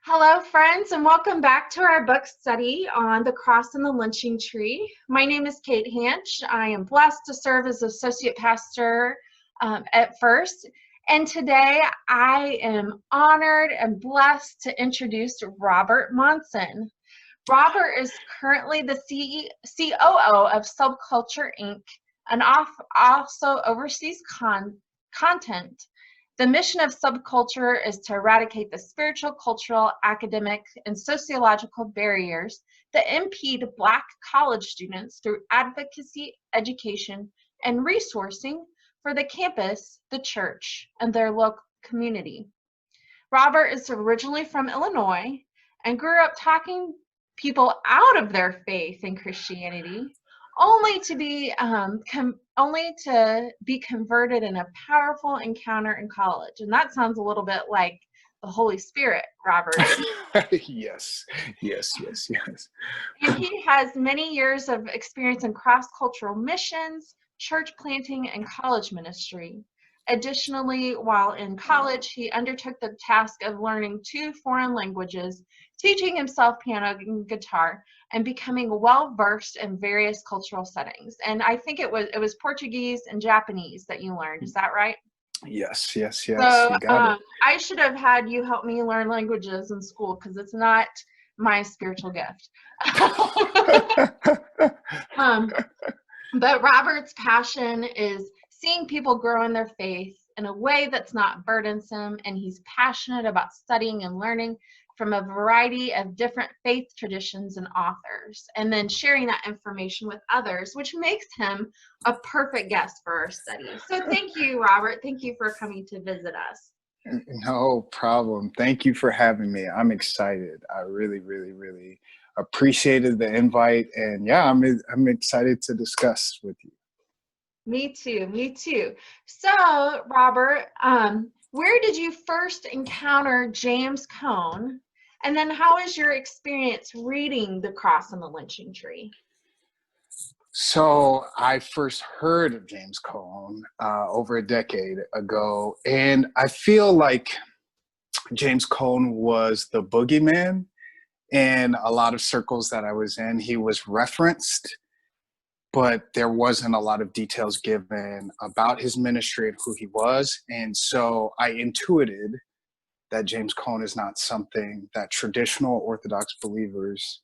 Hello, friends, and welcome back to our book study on the cross and the lynching tree. My name is Kate Hanch. I am blessed to serve as associate pastor at First. And today I am honored and blessed to introduce Robert Monson. Robert is currently the COO of Subculture Inc. and also oversees content. The mission of Subculture is to eradicate the spiritual, cultural, academic, and sociological barriers that impede Black college students through advocacy, education, and resourcing for the campus, the church, and their local community. Robert is originally from Illinois and grew up talking people out of their faith in Christianity, only to be converted in a powerful encounter in college. And that sounds a little bit like the Holy Spirit, Robert. Yes. And he has many years of experience in cross-cultural missions, church planting, and college ministry. Additionally, while in college, he undertook the task of learning 2 foreign languages, teaching himself piano and guitar, and becoming well-versed in various cultural settings. And I think it was Portuguese and Japanese that you learned. Is that right? Yes. So You got it. I should have had you help me learn languages in school because it's not my spiritual gift. But Robert's passion is seeing people grow in their faith in a way that's not burdensome, and he's passionate about studying and learning from a variety of different faith traditions and authors, and then sharing that information with others, which makes him a perfect guest for our study. So thank you, Robert. Thank you for coming to visit us. No problem. Thank you for having me. I'm excited. I really appreciated the invite, and yeah, I'm excited to discuss with you. Me too. So, Robert, where did you first encounter James Cone? And then how was your experience reading The Cross and the Lynching Tree? So I first heard of James Cone over a decade ago, and I feel like James Cone was the boogeyman in a lot of circles that I was in. He was referenced, but there wasn't a lot of details given about his ministry and who he was. And so I intuited that James Cone is not something that traditional Orthodox believers,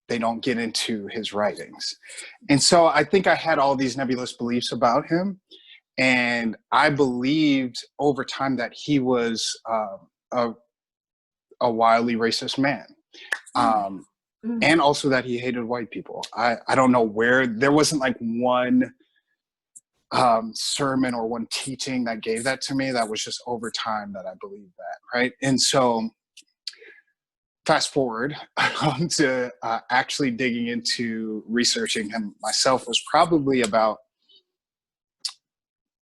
they don't get into his writings. And so I think I had all these nebulous beliefs about him. And I believed over time that he was a wildly racist man. And also that he hated white people. I don't know where, there wasn't like one sermon or one teaching that gave that to me. That was just over time that I believed that, right? And so fast forward to actually digging into researching him myself was probably about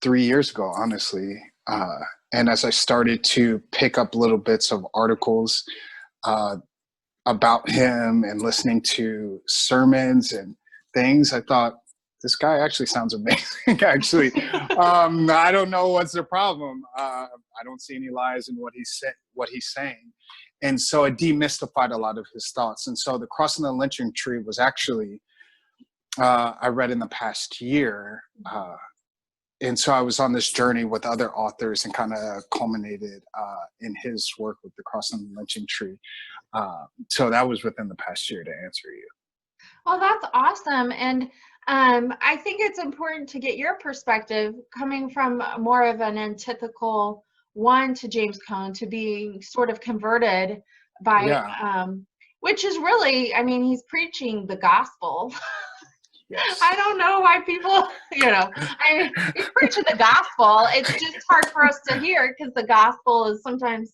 3 years ago, honestly. And as I started to pick up little bits of articles about him and listening to sermons and things, I thought, this guy actually sounds amazing. Actually, I don't know what's the problem. I don't see any lies in what he's saying. And so it demystified a lot of his thoughts. And so The Cross and the Lynching Tree was actually, I read in the past year. And so I was on this journey with other authors and kind of culminated in his work with The Cross and the Lynching Tree. So that was within the past year, to answer you. Well, that's awesome. And I think it's important to get your perspective coming from more of an antithetical one to James Cone to being sort of converted by, which is really, I mean, he's preaching the gospel. Yes. I don't know why people, I mean, he's preaching the gospel. It's just hard for us to hear because the gospel is sometimes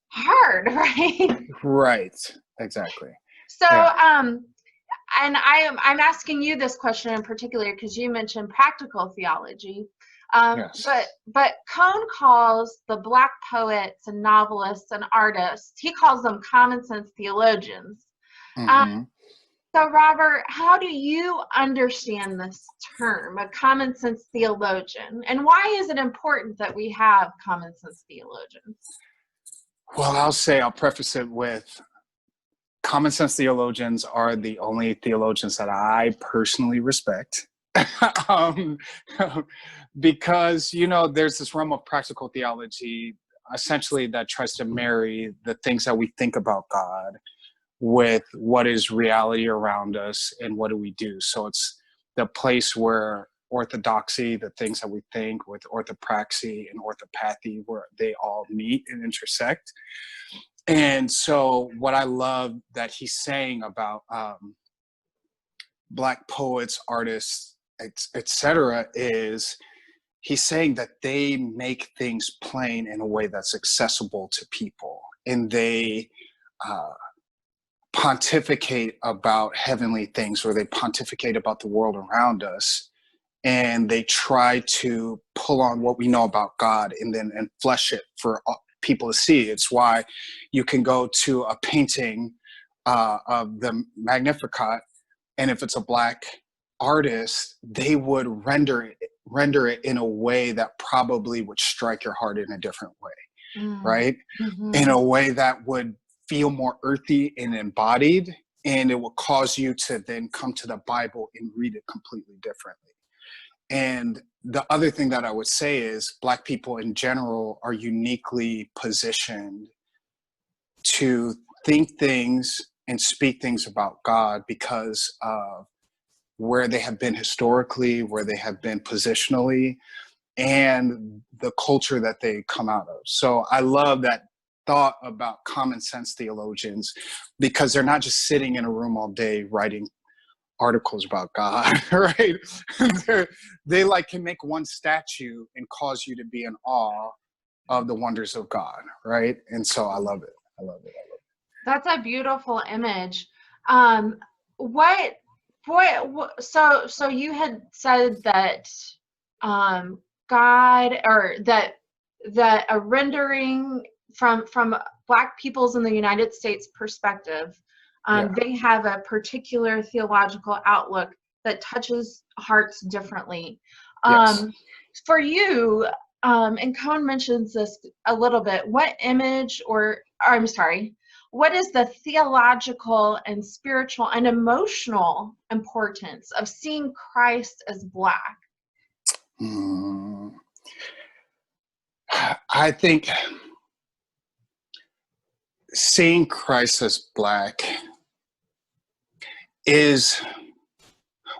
hard, right? Right, exactly. So, and I'm asking you this question in particular because you mentioned practical theology. Yes. But Cone calls the Black poets and novelists and artists, he calls them common sense theologians. So Robert, how do you understand this term, a common sense theologian? And why is it important that we have common sense theologians? Well, I'll preface it with common sense theologians are the only theologians that I personally respect. um, because, there's this realm of practical theology essentially that tries to marry the things that we think about God with what is reality around us and what do we do. So it's the place where orthodoxy, the things that we think, with orthopraxy and orthopathy, where they all meet and intersect. And so what I love that he's saying about Black poets, artists, etc., is he's saying that they make things plain in a way that's accessible to people, and they uh, pontificate about heavenly things, or they pontificate about the world around us, and they try to pull on what we know about God and flesh it for people to see. It's why you can go to a painting of the Magnificat, and if it's a Black artist, they would render it in a way that probably would strike your heart in a different way, right? In a way that would feel more earthy and embodied, and it will cause you to then come to the Bible and read it completely differently. And the other thing that I would say is Black people in general are uniquely positioned to think things and speak things about God because of where they have been historically, where they have been positionally, and the culture that they come out of. So I love that thought about common sense theologians, because they're not just sitting in a room all day writing articles about God, right? They like can make one statue and cause you to be in awe of the wonders of God, right? And so I love it. I love it. That's a beautiful image. What so you had said that God, or that a rendering from Black peoples in the United States perspective, they have a particular theological outlook that touches hearts differently. Yes. For you, and Cone mentions this a little bit, what image, or I'm sorry, what is the theological and spiritual and emotional importance of seeing Christ as Black? I think seeing Christ as Black is,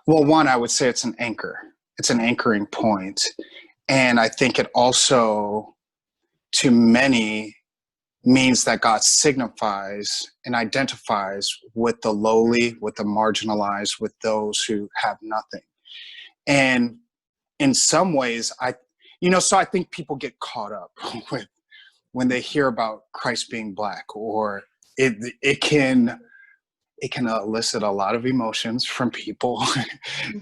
well, one, I would say it's an anchor. It's an anchoring point. And I think it also, to many, means that God signifies and identifies with the lowly, with the marginalized, with those who have nothing. And in some ways, so I think people get caught up with when they hear about Christ being Black, or it can elicit a lot of emotions from people.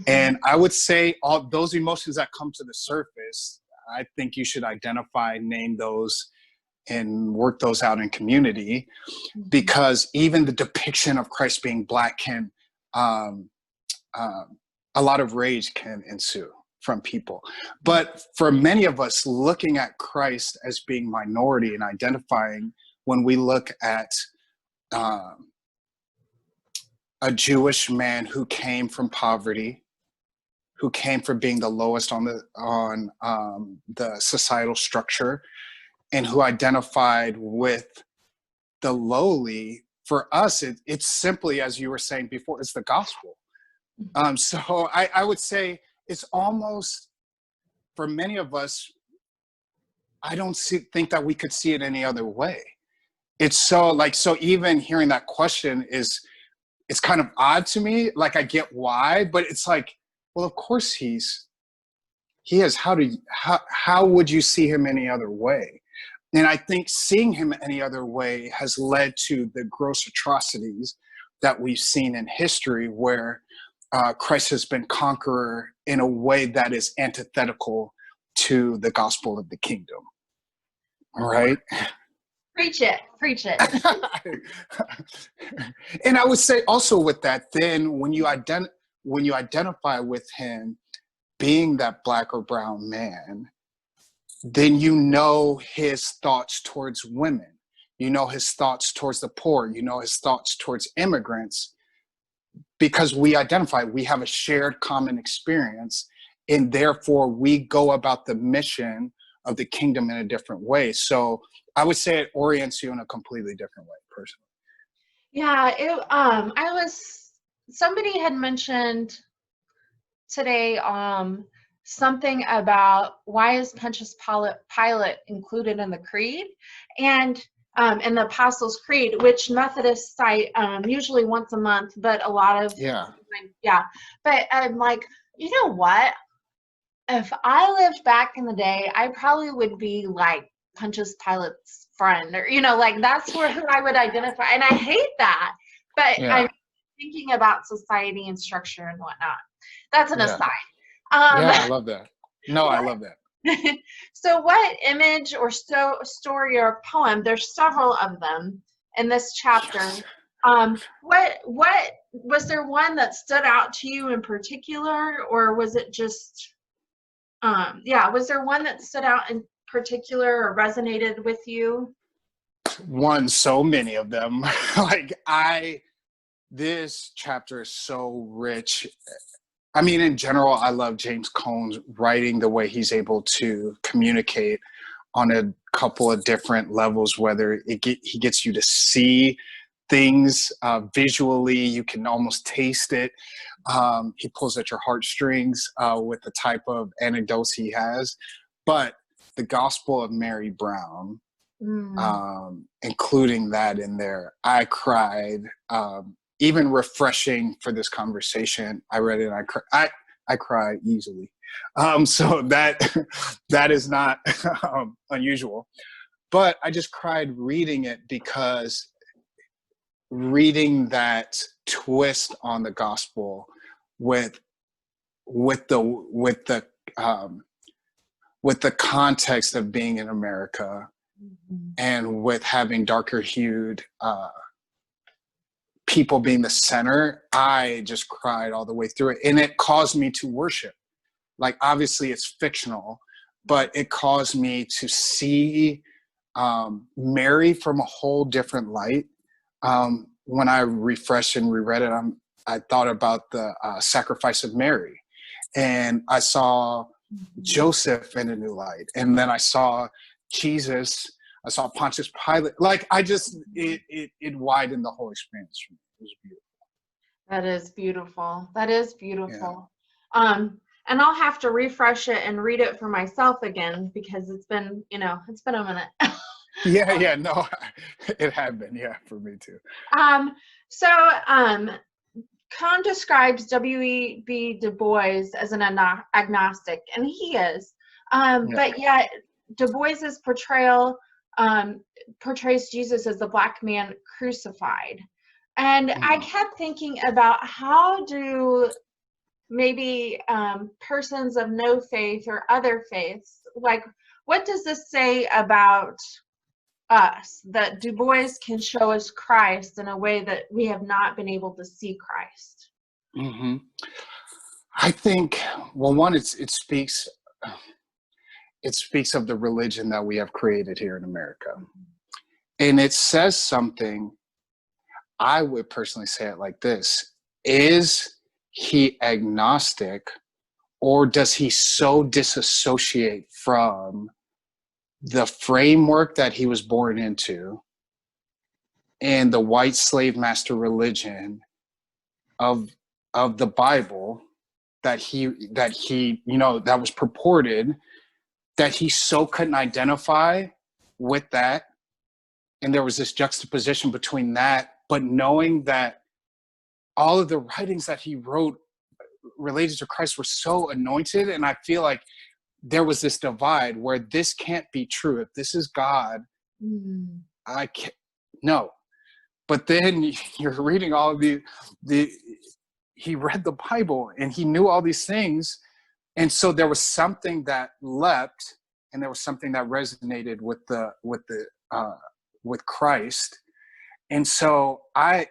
And I would say all those emotions that come to the surface, I think you should identify, name those, and work those out in community, because even the depiction of Christ being Black can, a lot of rage can ensue from people. But for many of us, looking at Christ as being minority and identifying, when we look at a Jewish man who came from poverty, who came from being the lowest on the societal structure, and who identified with the lowly, for us, it's simply, as you were saying before, it's the gospel. So I would say it's almost, for many of us, I don't think that we could see it any other way. It's so even hearing that question it's kind of odd to me. Like, I get why, but it's like, well, of course he is. How would you see him any other way? And I think seeing him any other way has led to the gross atrocities that we've seen in history, where Christ has been conqueror in a way that is antithetical to the gospel of the kingdom. All right? Preach it. And I would say also with that, then when you identify with him being that Black or brown man, then you know his thoughts towards women. You know his thoughts towards the poor. You know his thoughts towards immigrants, because we identify, we have a shared common experience, and therefore we go about the mission of the kingdom in a different way. So I would say it orients you in a completely different way, personally. Yeah, somebody had mentioned today something about why is Pontius Pilate included in the creed, and in the Apostles' Creed, which Methodists cite usually once a month, but a lot of yeah. But I'm like, you know what? If I lived back in the day, I probably would be like Pontius Pilate's friend, or like that's who I would identify. And I hate that, but Yeah. I'm thinking about society and structure and whatnot. That's an Yeah. aside. Yeah, I love that. No, I love that. So what image or story or poem, there's several of them in this chapter. Yes. What was there one that stood out to you in particular, or was it just was there one that stood out in particular or resonated with you? So many of them. This chapter is so rich. I mean, in general, I love James Cone's writing, the way he's able to communicate on a couple of different levels, whether he gets you to see things visually, you can almost taste it. He pulls at your heartstrings with the type of anecdotes he has. But the Gospel of Mary Brown, including that in there, I cried. Even refreshing for this conversation, I read it and I cry easily. So that is not unusual. But I just cried reading it, because reading that twist on the gospel with the context of being in America, and with having darker hued people being the center, I just cried all the way through it. And it caused me to worship. Like, obviously it's fictional, but it caused me to see Mary from a whole different light. When I refreshed and reread it, I thought about the sacrifice of Mary, and I saw Joseph in a new light. And then I saw Jesus, I saw Pontius Pilate. Like, it widened the whole experience for me. It was beautiful. That is beautiful. That is beautiful. Yeah. And I'll have to refresh it and read it for myself again, because it's been a minute. Yeah, no, it had been, for me too. Cone describes W.E.B. Du Bois as an agnostic, and he is. But yet, Du Bois's portrayal portrays Jesus as the black man crucified. And I kept thinking about, how do maybe persons of no faith or other faiths, like, what does this say about us, that Du Bois can show us Christ in a way that we have not been able to see Christ? Mm-hmm. I think, well, one, it speaks of the religion that we have created here in America. And it says something. I would personally say it like this: is he agnostic, or does he so disassociate from the framework that he was born into and the white slave master religion of the Bible that was purported, that he so couldn't identify with that? And there was this juxtaposition between that, but knowing that all of the writings that he wrote related to Christ were so anointed. And I feel like there was this divide where this can't be true. If this is God, I can't, no. But then you're reading all of he read the Bible and he knew all these things. And so there was something that leapt, and there was something that resonated with Christ. And so I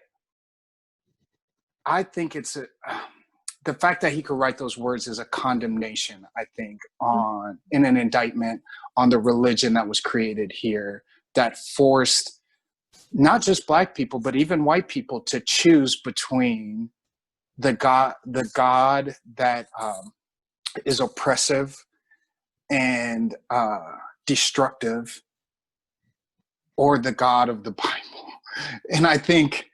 think it's the fact that he could write those words is a condemnation, I think, in an indictment on the religion that was created here, that forced not just Black people, but even white people, to choose between the God that is oppressive and destructive, or the God of the Bible. And I think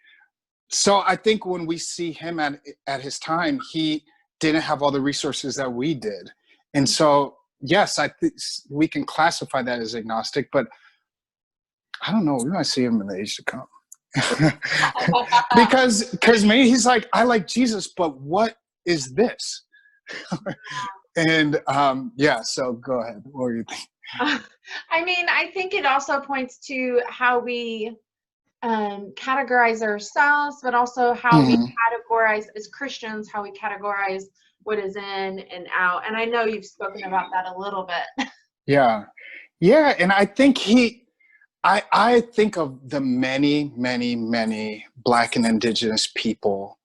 when we see him at his time, he didn't have all the resources that we did. And so, yes, I think we can classify that as agnostic, but I don't know. We might see him in the age to come. because maybe he's like, I like Jesus, but what is this? And yeah, so go ahead. What do you think? I mean, I think it also points to how we categorize ourselves, but also how we categorize as Christians, how we categorize what is in and out. And I know you've spoken about that a little bit. Yeah. And I think I think of the many, many, many Black and Indigenous people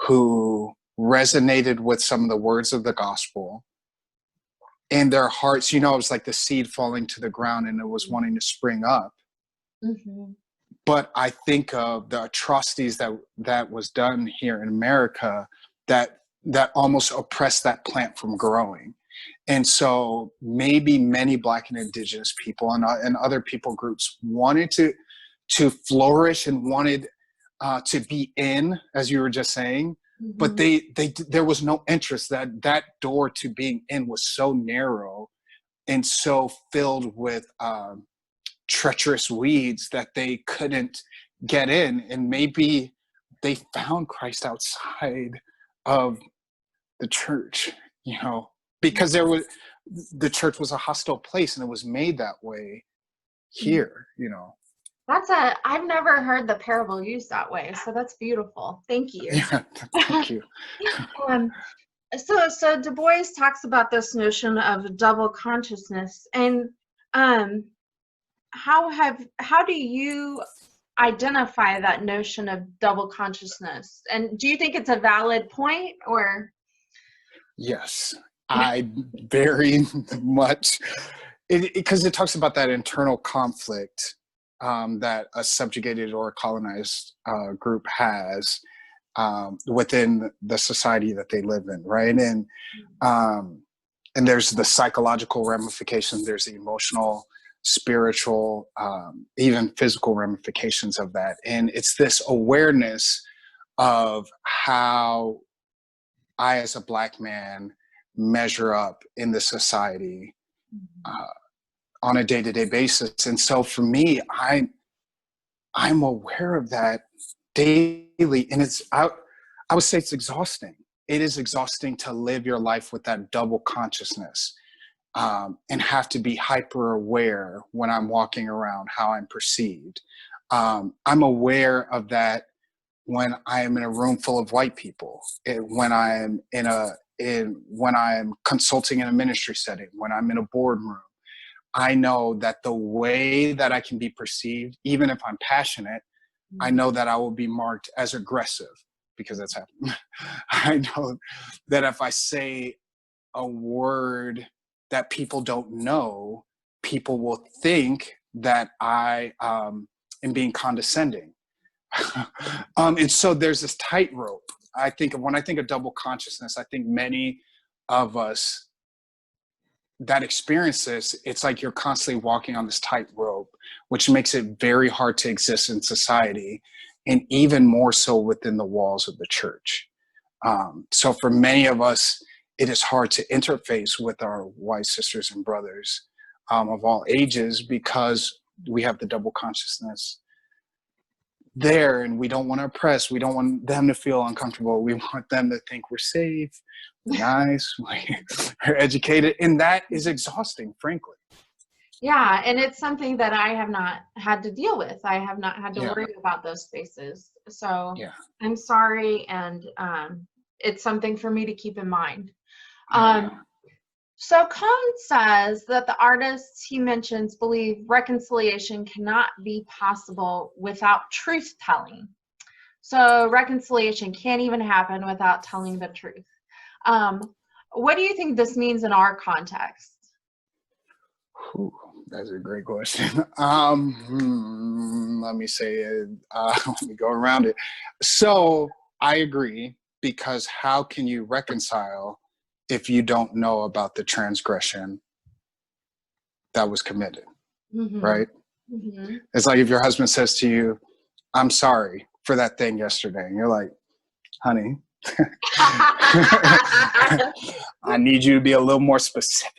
who resonated with some of the words of the gospel in their hearts. You know, it was like the seed falling to the ground and it was wanting to spring up. Mm-hmm. But I think of the atrocities that was done here in America that almost oppressed that plant from growing. And so maybe many Black and Indigenous people and other people groups wanted to flourish and wanted to be in, as you were just saying, but there was no interest. That door to being in was so narrow and so filled with treacherous weeds that they couldn't get in. And maybe they found Christ outside of the church, you know, because the church was a hostile place and it was made that way here, you know. I've never heard the parable used that way, so that's beautiful. Thank you. Yeah, thank you. So Du Bois talks about this notion of double consciousness, and how do you identify that notion of double consciousness? And do you think it's a valid point, or? Yes, I very much, because it talks about that internal conflict that a subjugated or colonized group has within the society that they live in, right? And there's the psychological ramifications, there's the emotional, spiritual, even physical ramifications of that. And it's this awareness of how I, as a Black man, measure up in the society on a day-to-day basis. And so for me, I'm aware of that daily. And I would say it's exhausting. It is exhausting to live your life with that double consciousness and have to be hyper aware when I'm walking around how I'm perceived. I'm aware of that when I am in a room full of white people, when I'm when I'm consulting in a ministry setting, when I'm in a boardroom. I know that the way that I can be perceived, even if I'm passionate, I know that I will be marked as aggressive because that's happened. I know that if I say a word that people don't know, people will think that I am being condescending. And so there's this tightrope. When I think of double consciousness, I think many of us that experience this, it's like you're constantly walking on this tightrope, which makes it very hard to exist in society, and even more so within the walls of the church. So for many of us, it is hard to interface with our white sisters and brothers of all ages because we have the double consciousness there, and we don't want to oppress. We don't want them to feel uncomfortable. We want them to think we're safe, we're nice, we're educated, and that is exhausting, frankly. Yeah, and it's something that I have not had to deal with. I have not had to worry about those spaces. So I'm sorry, and it's something for me to keep in mind. So Cohn says that the artists he mentions believe reconciliation cannot be possible without truth-telling. So reconciliation can't even happen without telling the truth. What do you think this means in our context? That's a great question. Let me say it. Let me go around it. So I agree, because how can you reconcile if you don't know about the transgression that was committed, Mm-hmm. right? Mm-hmm. It's like if your husband says to you, "I'm sorry for that thing yesterday," and you're like, "Honey, I need you to be a little more specific."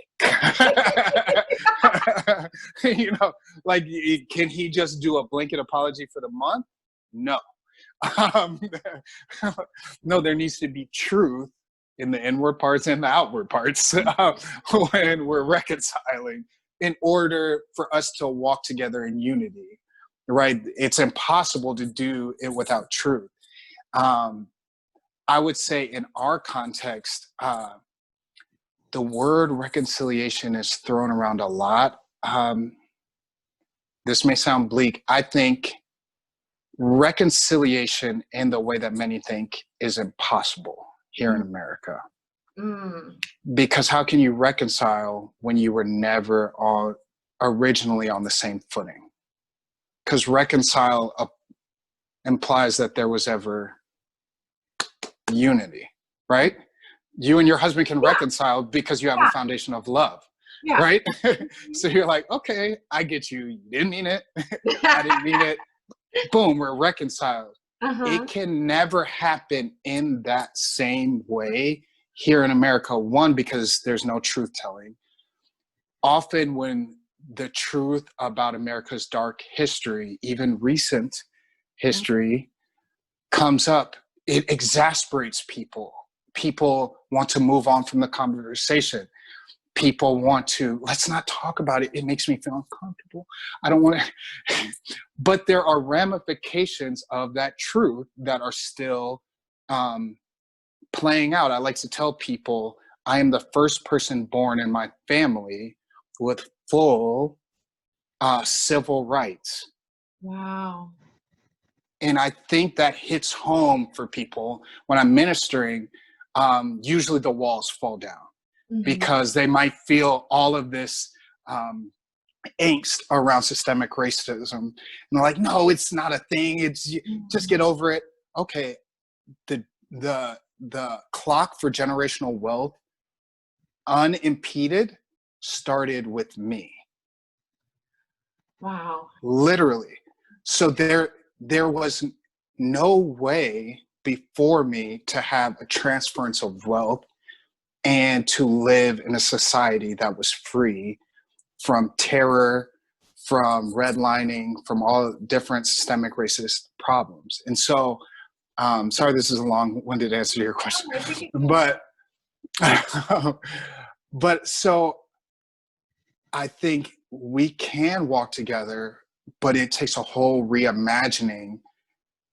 You know, like, can he just do a blanket apology for the month? No. Um, no, there needs to be truth in the inward parts and the outward parts when we're reconciling, in order for us to walk together in unity, right? It's impossible to do it without truth. Um, I would say in our context, the word reconciliation is thrown around a lot. This may sound bleak. I think reconciliation in the way that many think is impossible here in America. Mm. Because how can you reconcile when you were never originally on the same footing? Because reconcile implies that there was ever unity, right? You and your husband can reconcile because you have a foundation of love, right? So you're like, okay, I get you. You didn't mean it. I didn't mean it. Boom, we're reconciled. It can never happen in that same way here in America. One, because there's no truth telling. Often when the truth about America's dark history, even recent history, comes up, it exasperates people. People want to move on from the conversation. People want to, let's not talk about it. It makes me feel uncomfortable. I don't want to. But there are ramifications of that truth that are still playing out. I like to tell people I am the first person born in my family with full civil rights. Wow. And I think that hits home for people when I'm ministering. Usually the walls fall down because they might feel all of this angst around systemic racism. And they're like, no, it's not a thing. It's just get over it. Okay. The clock for generational wealth unimpeded started with me. Wow. Literally. So there was no way before me to have a transference of wealth and to live in a society that was free from terror, from redlining, from all different systemic racist problems. And so, sorry, this is a long-winded answer to your question, but so I think we can walk together, but it takes a whole reimagining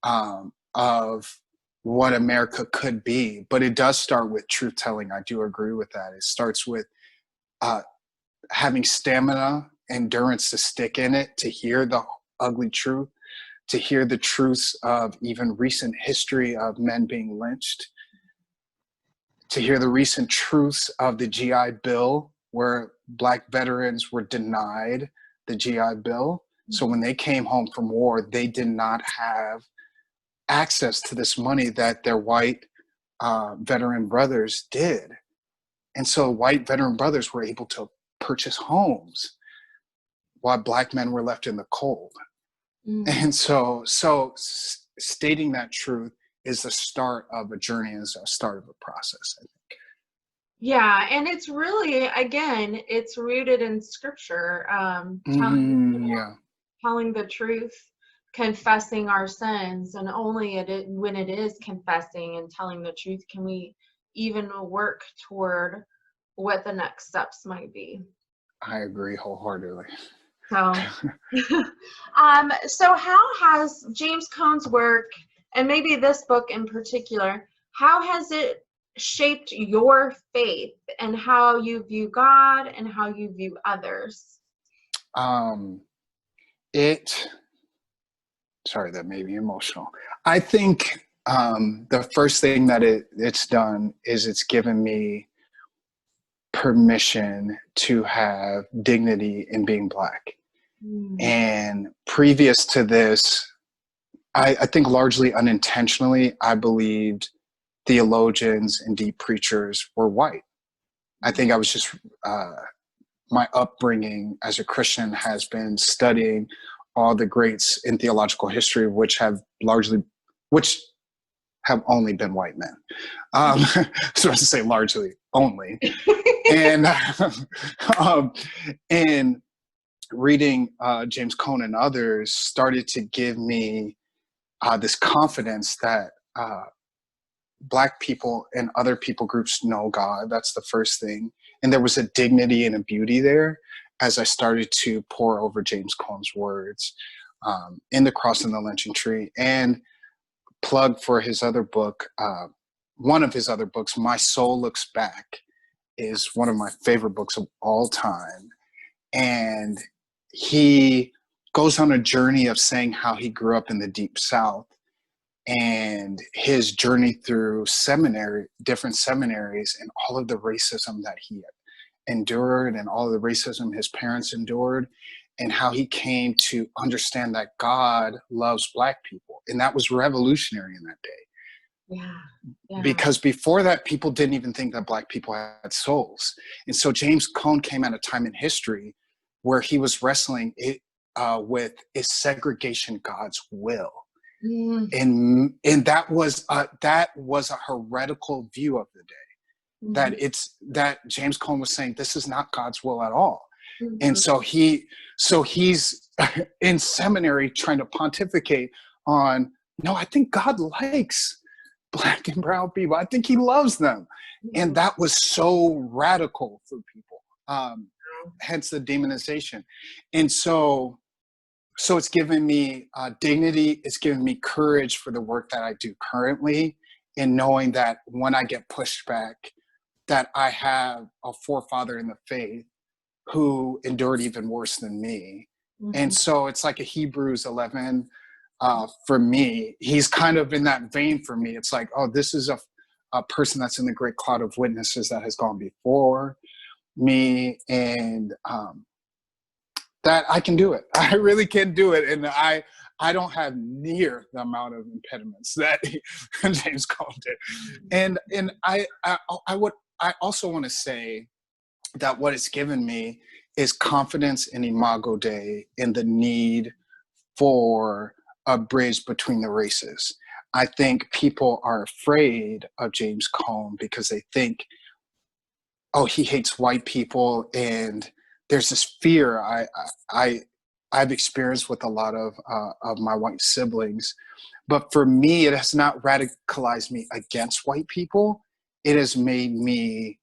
of what America could be. But it does start with truth telling. I do agree with that. It starts with having stamina, endurance to stick in it, to hear the ugly truth, to hear the truths of even recent history of men being lynched, to hear the recent truths of the GI Bill, where Black veterans were denied the GI Bill. So when they came home from war, they did not have access to this money that their white veteran brothers did. And so white veteran brothers were able to purchase homes while Black men were left in the cold. And so stating that truth is the start of a journey, is a start of a process, I think. Yeah, and it's really, again, it's rooted in scripture, telling the truth, confessing our sins, and only when it is confessing and telling the truth can we even work toward what the next steps might be. I agree wholeheartedly. So, so how has James Cone's work, and maybe this book in particular, how has it shaped your faith and how you view God and how you view others? Sorry, that made me emotional. I think the first thing that it's done is it's given me permission to have dignity in being Black. Mm. And previous to this, I think largely unintentionally, I believed theologians and deep preachers were white. I think I was just, my upbringing as a Christian has been studying all the greats in theological history, which have only been white men. So I to say largely only. And, and reading James Cone and others started to give me this confidence that Black people and other people groups know God. That's the first thing. And there was a dignity and a beauty there as I started to pore over James Cone's words in The Cross and the Lynching Tree. And plug for his other book, one of his other books, My Soul Looks Back, is one of my favorite books of all time. And he goes on a journey of saying how he grew up in the Deep South and his journey through different seminaries, and all of the racism that he endured and all of the racism his parents endured, and how he came to understand that God loves Black people. And that was revolutionary in that day. Yeah. Because before that, people didn't even think that Black people had souls. And so James Cone came at a time in history where he was wrestling with, is segregation God's will? And that was a heretical view of the day. That James Cone was saying, this is not God's will at all. And so he's in seminary trying to pontificate on, no, I think God likes Black and brown people. I think he loves them. And that was so radical for people. Hence the demonization. And so it's given me dignity. It's given me courage for the work that I do currently, in knowing that when I get pushed back, that I have a forefather in the faith who endured even worse than me. And so it's like a Hebrews 11 for me. He's kind of in that vein for me. It's like, oh, this is a person that's in the great cloud of witnesses that has gone before me, and that I can do it. I really can do it. And I don't have near the amount of impediments that James Cone did. And I also want to say that what it's given me is confidence in Imago Dei, in the need for a bridge between the races. I think people are afraid of James Cone because they think, oh, he hates white people, and there's this fear I've experienced with a lot of my white siblings. But for me, it has not radicalized me against white people. It has made me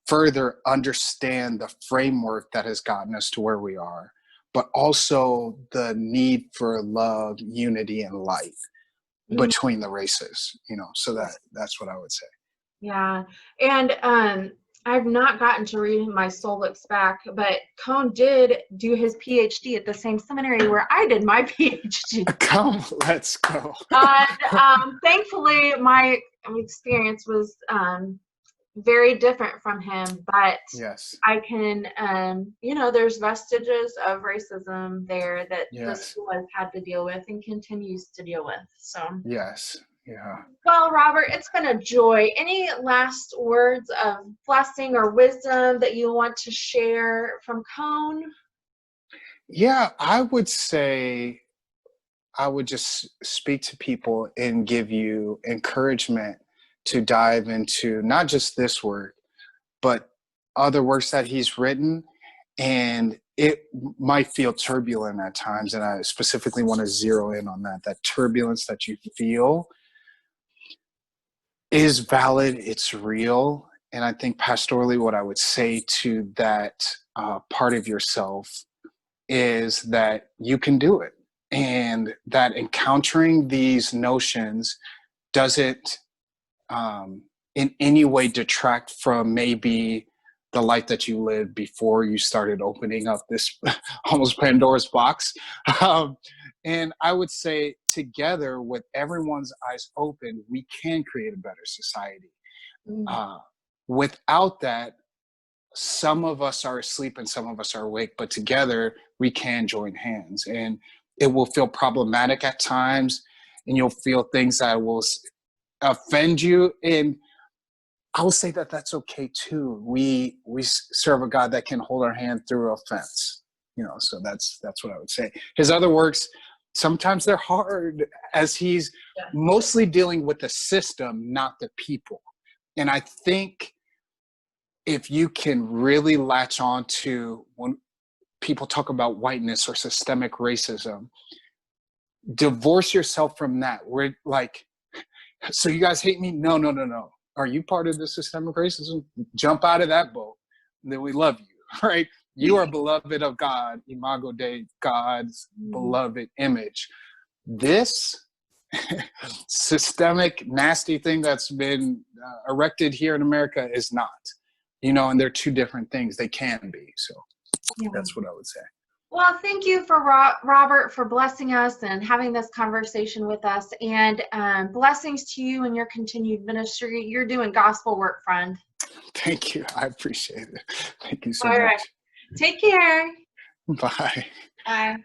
further understand the framework that has gotten us to where we are, but also the need for love, unity, and light between the races, so that's what I would say. Yeah. And I've not gotten to read My Soul Looks Back, but Cone did do his PhD at the same seminary where I did my PhD. Come, let's go. And thankfully, my experience was very different from him, but yes, I can, there's vestiges of racism there that the school has had to deal with and continues to deal with. So yes. Yeah. Well, Robert, it's been a joy. Any last words of blessing or wisdom that you want to share from Cone? Yeah, I would say I would just speak to people and give you encouragement to dive into not just this work, but other works that he's written. And it might feel turbulent at times. And I specifically want to zero in on that turbulence that you feel is valid, it's real. And I think pastorally, what I would say to that part of yourself is that you can do it. And that encountering these notions doesn't in any way detract from maybe the life that you lived before you started opening up this almost Pandora's box. And I would say together with everyone's eyes open, we can create a better society. Without that, some of us are asleep and some of us are awake, but together we can join hands. And it will feel problematic at times, and you'll feel things that will offend you. And I will say that that's okay too. We serve a God that can hold our hand through offense, so that's what I would say. His other works, sometimes they're hard, as he's mostly dealing with the system, not the people. And I think if you can really latch on to when people talk about whiteness or systemic racism, divorce yourself from that. We're like, so you guys hate me? No. Are you part of the systemic racism? Jump out of that boat. Then we love you, right? You are beloved of God, Imago Dei, God's beloved image. This systemic, nasty thing that's been erected here in America is not, and they're two different things. They can be. So that's what I would say. Well, thank you for Robert for blessing us and having this conversation with us, and blessings to you and your continued ministry. You're doing gospel work, friend. Thank you. I appreciate it. Thank you so All much. Right. Take care. Bye. Bye.